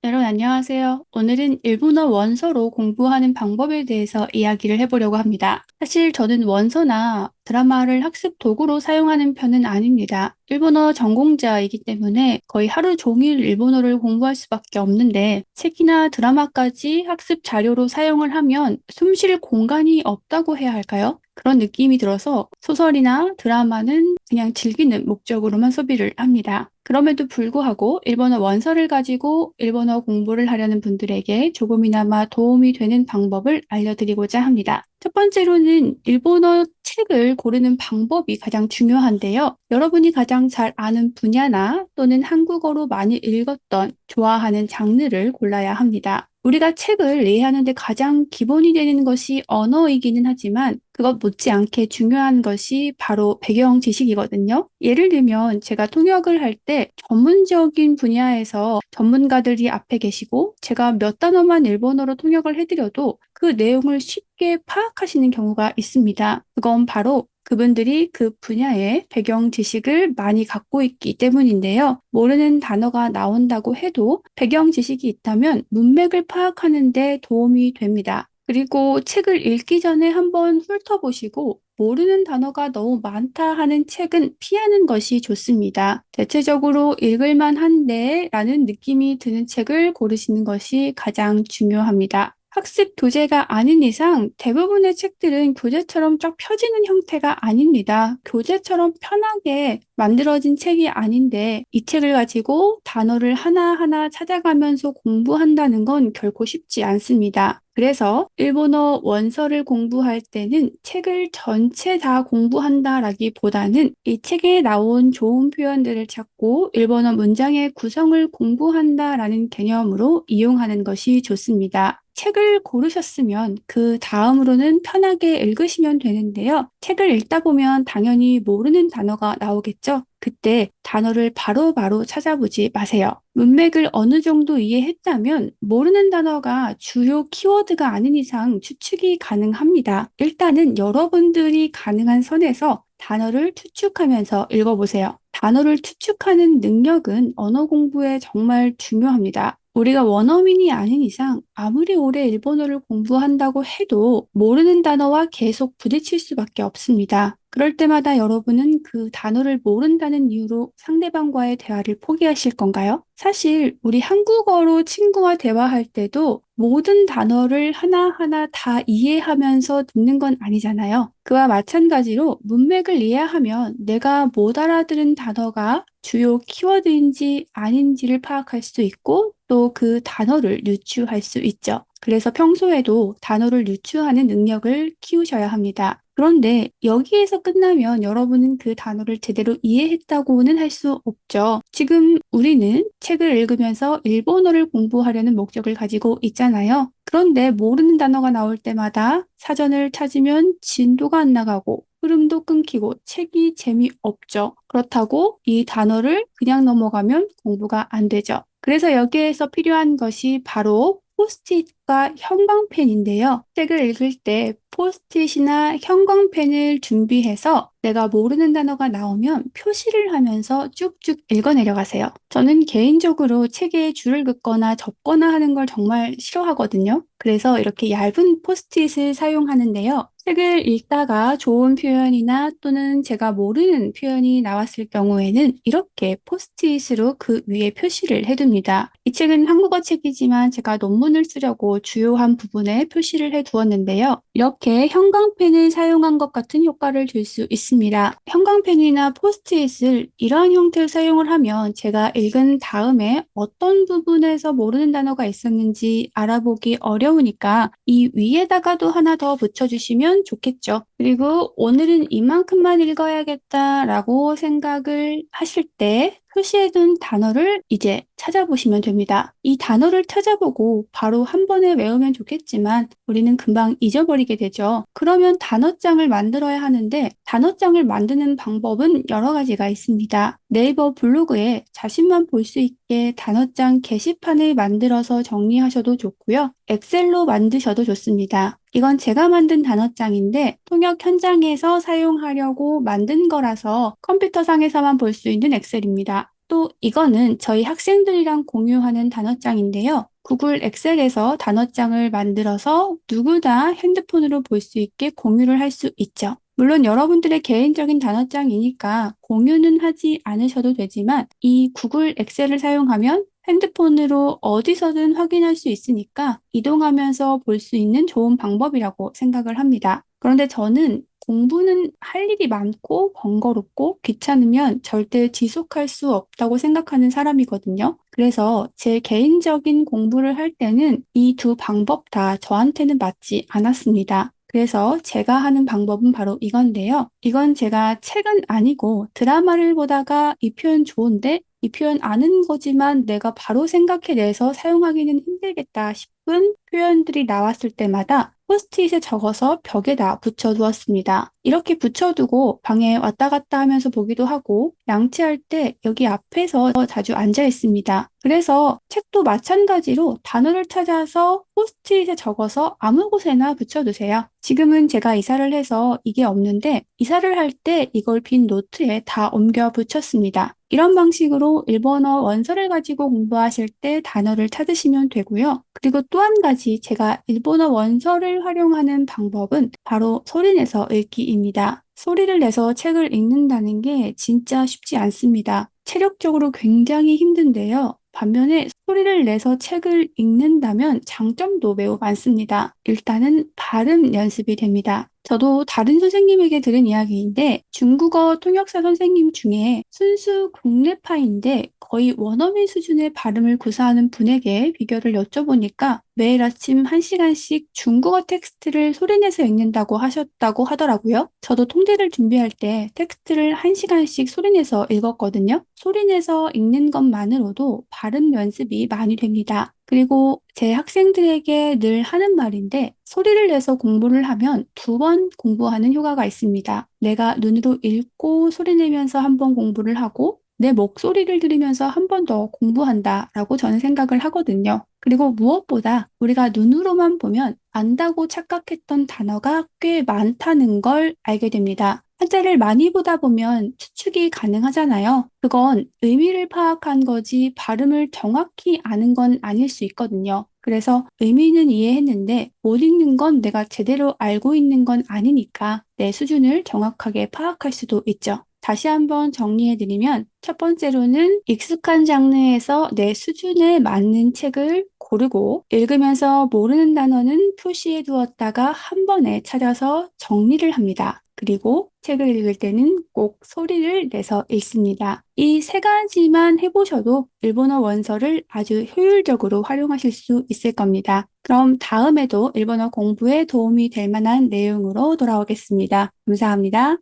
여러분 안녕하세요. 오늘은 일본어 원서로 공부하는 방법에 대해서 이야기를 해보려고 합니다. 사실 저는 원서나 드라마를 학습 도구로 사용하는 편은 아닙니다. 일본어 전공자이기 때문에 거의 하루 종일 일본어를 공부할 수밖에 없는데 책이나 드라마까지 학습 자료로 사용을 하면 숨쉴 공간이 없다고 해야 할까요? 그런 느낌이 들어서 소설이나 드라마는 그냥 즐기는 목적으로만 소비를 합니다. 그럼에도 불구하고 일본어 원서를 가지고 일본어 공부를 하려는 분들에게 조금이나마 도움이 되는 방법을 알려드리고자 합니다. 첫 번째로는 일본어 책을 고르는 방법이 가장 중요한데요. 여러분이 가장 잘 아는 분야나 또는 한국어로 많이 읽었던 좋아하는 장르를 골라야 합니다. 우리가 책을 이해하는데 가장 기본이 되는 것이 언어이기는 하지만 그것 못지않게 중요한 것이 바로 배경 지식이거든요. 예를 들면 제가 통역을 할 때 전문적인 분야에서 전문가들이 앞에 계시고 제가 몇 단어만 일본어로 통역을 해드려도 그 내용을 쉽게 파악하시는 경우가 있습니다. 그건 바로 그분들이 그 분야의 배경 지식을 많이 갖고 있기 때문인데요. 모르는 단어가 나온다고 해도 배경 지식이 있다면 문맥을 파악하는 데 도움이 됩니다. 그리고 책을 읽기 전에 한번 훑어보시고 모르는 단어가 너무 많다 하는 책은 피하는 것이 좋습니다. 대체적으로 읽을만 한데 라는 느낌이 드는 책을 고르시는 것이 가장 중요합니다. 학습 교재가 아닌 이상 대부분의 책들은 교재처럼 쫙 펴지는 형태가 아닙니다. 교재처럼 편하게 만들어진 책이 아닌데 이 책을 가지고 단어를 하나하나 찾아가면서 공부한다는 건 결코 쉽지 않습니다. 그래서 일본어 원서를 공부할 때는 책을 전체 다 공부한다라기보다는 이 책에 나온 좋은 표현들을 찾고 일본어 문장의 구성을 공부한다라는 개념으로 이용하는 것이 좋습니다. 책을 고르셨으면 그 다음으로는 편하게 읽으시면 되는데요. 책을 읽다 보면 당연히 모르는 단어가 나오겠죠? 그때 단어를 바로바로 찾아보지 마세요. 문맥을 어느 정도 이해했다면 모르는 단어가 주요 키워드가 아닌 이상 추측이 가능합니다. 일단은 여러분들이 가능한 선에서 단어를 추측하면서 읽어보세요. 단어를 추측하는 능력은 언어 공부에 정말 중요합니다. 우리가 원어민이 아닌 이상 아무리 오래 일본어를 공부한다고 해도 모르는 단어와 계속 부딪힐 수밖에 없습니다. 그럴 때마다 여러분은 그 단어를 모른다는 이유로 상대방과의 대화를 포기하실 건가요? 사실 우리 한국어로 친구와 대화할 때도 모든 단어를 하나하나 다 이해하면서 듣는 건 아니잖아요. 그와 마찬가지로 문맥을 이해하면 내가 못 알아들은 단어가 주요 키워드인지 아닌지를 파악할 수 있고 또 그 단어를 유추할 수 있죠. 그래서 평소에도 단어를 유추하는 능력을 키우셔야 합니다. 그런데 여기에서 끝나면 여러분은 그 단어를 제대로 이해했다고는 할 수 없죠. 지금 우리는 책을 읽으면서 일본어를 공부하려는 목적을 가지고 있잖아요. 그런데 모르는 단어가 나올 때마다 사전을 찾으면 진도가 안 나가고 흐름도 끊기고 책이 재미없죠. 그렇다고 이 단어를 그냥 넘어가면 공부가 안 되죠. 그래서 여기에서 필요한 것이 바로 포스트잇과 형광펜인데요. 책을 읽을 때 포스트잇이나 형광펜을 준비해서 내가 모르는 단어가 나오면 표시를 하면서 쭉쭉 읽어 내려가세요. 저는 개인적으로 책에 줄을 긋거나 접거나 하는 걸 정말 싫어하거든요. 그래서 이렇게 얇은 포스트잇을 사용하는데요. 책을 읽다가 좋은 표현이나 또는 제가 모르는 표현이 나왔을 경우에는 이렇게 포스트잇으로 그 위에 표시를 해둡니다. 이 책은 한국어 책이지만 제가 논문을 쓰려고 주요한 부분에 표시를 해두었는데요. 이렇게 형광펜을 사용한 것 같은 효과를 줄 수 있습니다. 형광펜이나 포스트잇을 이러한 형태로 사용을 하면 제가 읽은 다음에 어떤 부분에서 모르는 단어가 있었는지 알아보기 어려우니까 이 위에다가도 하나 더 붙여주시면 좋겠죠. 그리고 오늘은 이만큼만 읽어야겠다라고 생각을 하실 때 표시해둔 단어를 이제 찾아보시면 됩니다. 이 단어를 찾아보고 바로 한 번에 외우면 좋겠지만 우리는 금방 잊어버리게 되죠. 그러면 단어장을 만들어야 하는데 단어장을 만드는 방법은 여러 가지가 있습니다. 네이버 블로그에 자신만 볼 수 있게 단어장 게시판을 만들어서 정리하셔도 좋고요. 엑셀로 만드셔도 좋습니다. 이건 제가 만든 단어장인데 통역 현장에서 사용하려고 만든 거라서 컴퓨터상에서만 볼 수 있는 엑셀입니다. 또 이거는 저희 학생들이랑 공유하는 단어장인데요. 구글 엑셀에서 단어장을 만들어서 누구나 핸드폰으로 볼 수 있게 공유를 할 수 있죠. 물론 여러분들의 개인적인 단어장이니까 공유는 하지 않으셔도 되지만 이 구글 엑셀을 사용하면 핸드폰으로 어디서든 확인할 수 있으니까 이동하면서 볼 수 있는 좋은 방법이라고 생각을 합니다. 그런데 저는 공부는 할 일이 많고 번거롭고 귀찮으면 절대 지속할 수 없다고 생각하는 사람이거든요. 그래서 제 개인적인 공부를 할 때는 이 두 방법 다 저한테는 맞지 않았습니다. 그래서 제가 하는 방법은 바로 이건데요. 이건 제가 책은 아니고 드라마를 보다가 이 표현 좋은데 이 표현 아는 거지만 내가 바로 생각해내서 사용하기는 힘들겠다 싶은 표현들이 나왔을 때마다 포스트잇에 적어서 벽에다 붙여두었습니다. 이렇게 붙여두고 방에 왔다 갔다 하면서 보기도 하고 양치할 때 여기 앞에서 자주 앉아 있습니다. 그래서 책도 마찬가지로 단어를 찾아서 포스트잇에 적어서 아무 곳에나 붙여두세요. 지금은 제가 이사를 해서 이게 없는데 이사를 할 때 이걸 빈 노트에 다 옮겨 붙였습니다. 이런 방식으로 일본어 원서를 가지고 공부하실 때 단어를 찾으시면 되고요. 그리고 또 한 가지 제가 일본어 원서를 활용하는 방법은 바로 소리내서 읽기입니다. 소리를 내서 책을 읽는다는 게 진짜 쉽지 않습니다. 체력적으로 굉장히 힘든데요. 반면에 소리를 내서 책을 읽는다면 장점도 매우 많습니다. 일단은 발음 연습이 됩니다. 저도 다른 선생님에게 들은 이야기인데 중국어 통역사 선생님 중에 순수 국내파인데 거의 원어민 수준의 발음을 구사하는 분에게 비결을 여쭤보니까 매일 아침 1시간씩 중국어 텍스트를 소리내서 읽는다고 하셨다고 하더라고요. 저도 통대를 준비할 때 텍스트를 1시간씩 소리내서 읽었거든요. 소리내서 읽는 것만으로도 발음 연습이 많이 됩니다. 그리고 제 학생들에게 늘 하는 말인데 소리를 내서 공부를 하면 2번 공부하는 효과가 있습니다. 내가 눈으로 읽고 소리내면서 1번 공부를 하고 내 목소리를 들으면서 1번 더 공부한다라고 저는 생각을 하거든요. 그리고 무엇보다 우리가 눈으로만 보면 안다고 착각했던 단어가 꽤 많다는 걸 알게 됩니다. 한자를 많이 보다 보면 추측이 가능하잖아요. 그건 의미를 파악한 거지 발음을 정확히 아는 건 아닐 수 있거든요. 그래서 의미는 이해했는데 못 읽는 건 내가 제대로 알고 있는 건 아니니까 내 수준을 정확하게 파악할 수도 있죠. 다시 한번 정리해드리면 첫 번째로는 익숙한 장르에서 내 수준에 맞는 책을 고르고 읽으면서 모르는 단어는 표시해 두었다가 한 번에 찾아서 정리를 합니다. 그리고 책을 읽을 때는 꼭 소리를 내서 읽습니다. 이 세 가지만 해보셔도 일본어 원서를 아주 효율적으로 활용하실 수 있을 겁니다. 그럼 다음에도 일본어 공부에 도움이 될 만한 내용으로 돌아오겠습니다. 감사합니다.